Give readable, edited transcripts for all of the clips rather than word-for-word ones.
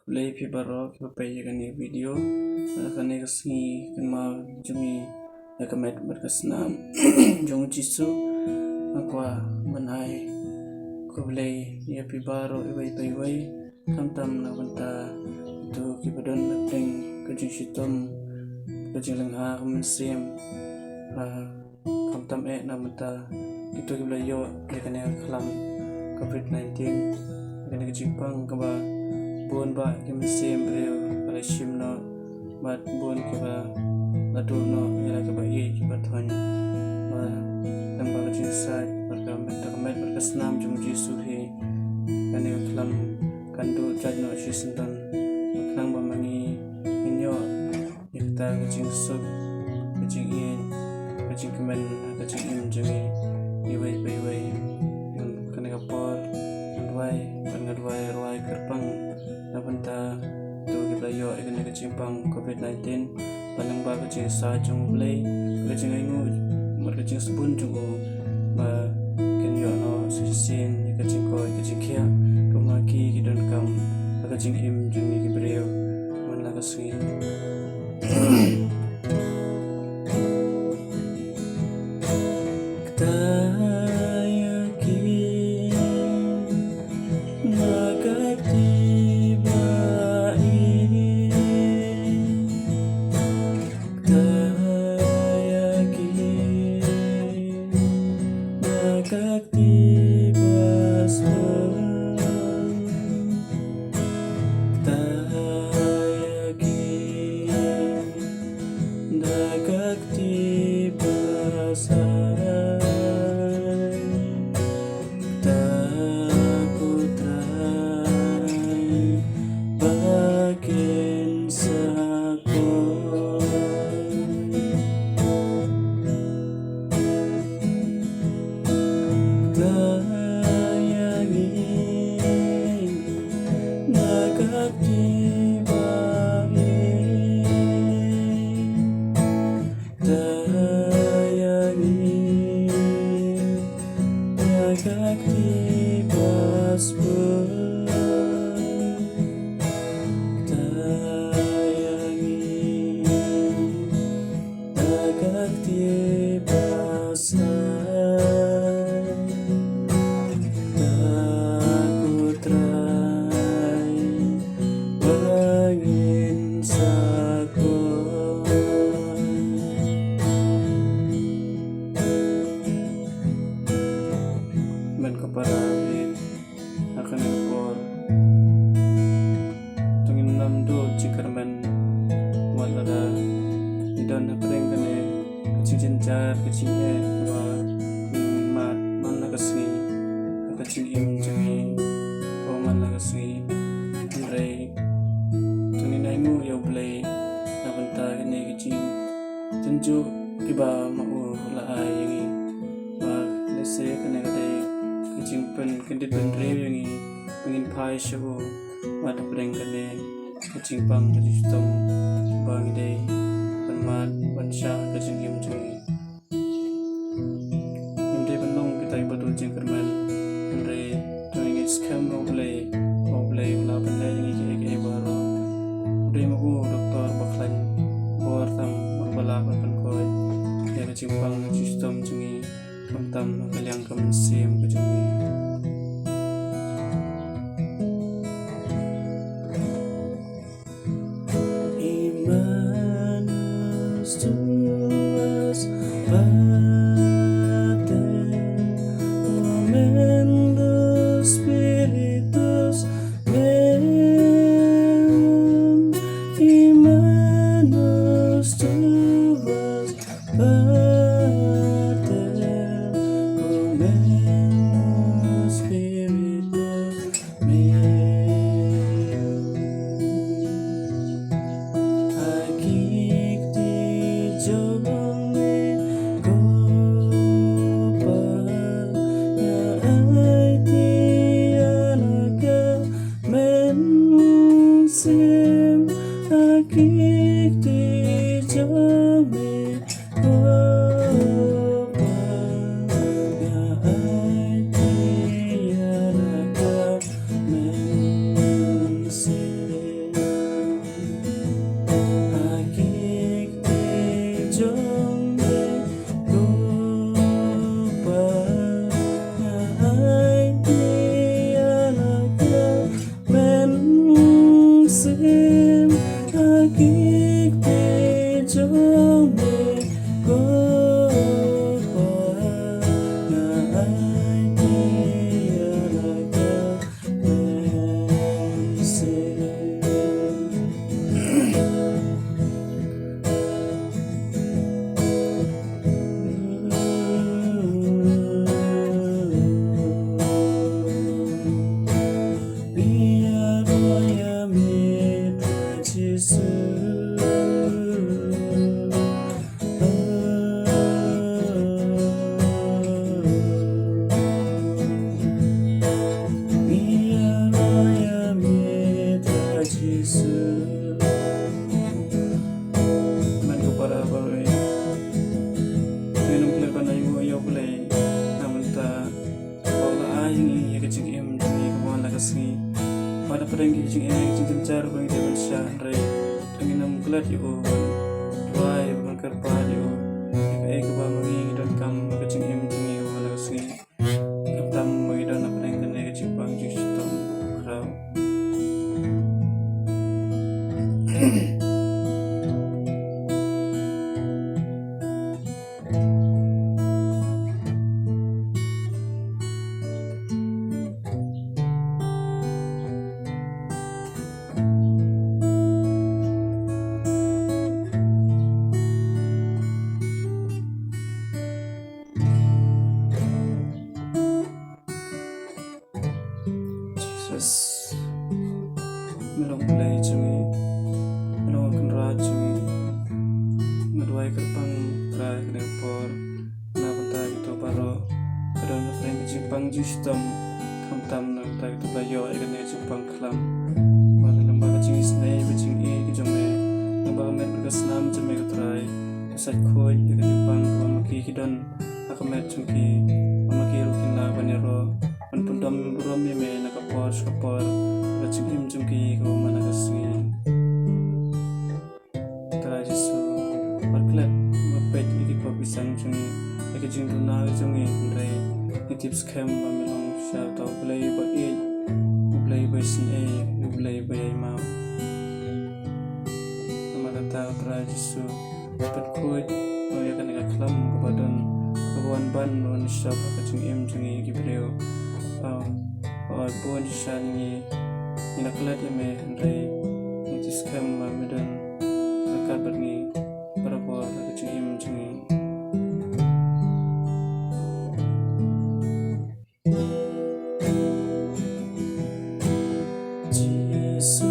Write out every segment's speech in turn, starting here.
Blei pi baro kiba kani video kani kasni kanma jungi yakamet berkasnam jong jisu kwah banai ko Blei ya pi baro iwai khamtam na bynta itu kibadon napeng kajing shitom kajing lengha mynsiem khamtam na bynta kito kibla yo kani khlam covid-19 kani kajingpang kaba buon ba mynsiem breu para shimno bat buon kiba laduno yala kiba ieit bathoiñ ba nang ba kajing sai berkamet berkasnam jong jisu hi kani khlam kandu jajno shisendon nang ba mangi inyo ikta kajing sub kajing in kajing kyrmen kajing im jungi iwai kani kapor dwai rwai kyrpang na bynta tu kita yo ikani kajingpang covid-19 panang ba kajing sa jong Blei kajing aingu mar kajing sabun jong ba kan yo no sisin kajing ko kajing kia kumaki kidon kam kajing im jungi kibreu man la kasui kyrmen wala idon apreng kane kajing jenjar kajing wa mat man la kasni kajing im jungi ko man la kasni Blei tuni naimu yo Blei na bynta kane kajing tunju kiba mau la ai wa lese kane kade kajing pen kendit pen rew yangi ngin pai shu wa apreng kane kajing pang kajing tom bang day penmat bansha kajing im jungi im day penlong kita ibadu jing kyrmen Blei doing its cam Blei ula pandai yang iki baro Blei magu doktor baklan bor tam balah bankoi ya kajing pang kajing tom jungi khamtam kaliang mynsiem kajungi Jesus man ko para baroy minum klepan ay mo yo Blei namanta wala aying iya kecing im dumi kemana lagasni pada perenggi jing jing jar bang dewan syah ray angin nam glat yo dwai bang kyrpang yo kiba mangi dan kam kecing im dumi kemana lagasni khlam mangi dan perenggan ay kecing bang jing sitam krau Jesus melong Blei cungi melong akan racungi ngedwai kyrpang trai kenepor na bynta kito paro kadang nang jingpang justam khamtam na bynta kito bayo ikan jingpang khlam mari lembaga jing synei jing jong lembaga met berkesnam jeme ketrai sat khoi ikan jingpang maki kidon akamet cungki maki rukin la banero pundam rom me naka kapor racing cungki ko managasngi tara Jesu barklet mapet iki papisang cungi iki jing tuna cungi ndai tips kem mamelong sha tau Blei ba ieit Blei ba synei Blei ba mau namata tara Jesu pat khoi ya kan khlam kebadan kebuan ban non syab kacing im cungi gibreo bon shaniah ina kelat me ndai nitis kam medan akat berni berapa kecing im cungi Jesus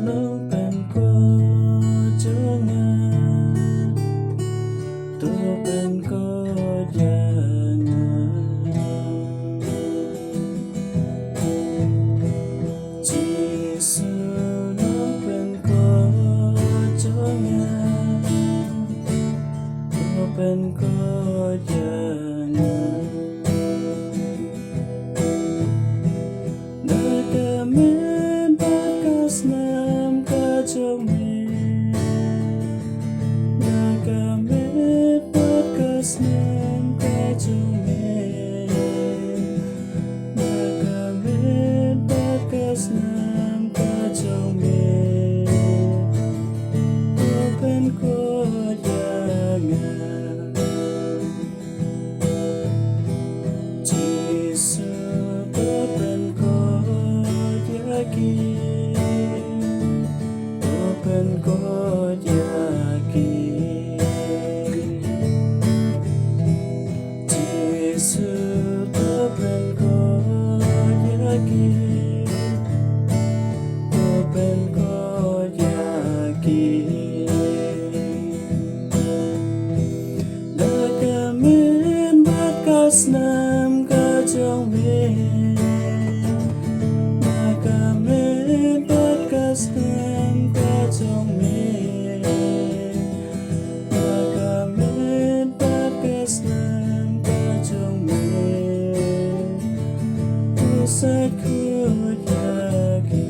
nang pen ko jangan tu pen ko jangan pen ko jangan nakamen bakas nam kajome nakamen bakas nam kajome nakamen bakas nam kajome pen ko jangan Jesus open ko iaki open ko iaki Jesus open ko iaki open ko iaki nam ka jong nakamen bakas nam ka jong nakamen bakas nam ka jong usat ku yaki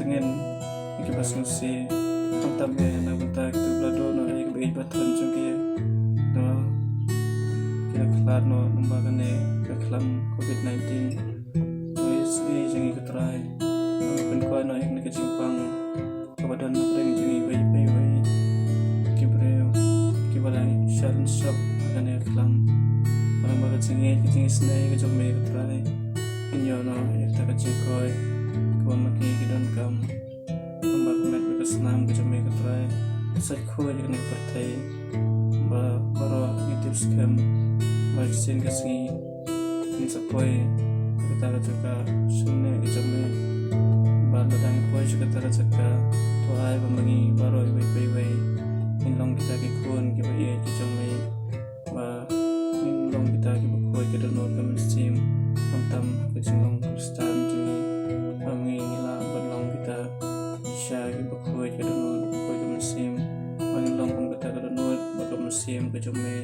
pyntngen kiba sungsi khlamtam ke na bynta kitu blado no kiba bathoiñ jong ke no kira khlar no numba kane khlam covid-19 is jing try pen kwah no ik jingpang kabadan ring jing wai kibreo kibalai shan shop kane khlam orang bagat jing synei ke jong me try inyo no ik ta jing koi kwa maki kidon kam tambak met ke senam ke jong me try sai kho ik ne partai ba paro youtube scam ba sin ke singi in sapoi kita ka sunne ke jong me ba ladang poi kita ka to ai ba mangi baro wai in long kita ke kun ke ba ye ke jong me ba in long kita ke ba koi ke don ka mynsiem khamtam ke jing long stan ju ba ngi la ba long kita sha ke ba koi ke don ka mynsiem ba in long kita ke don ba ka mynsiem ke jong me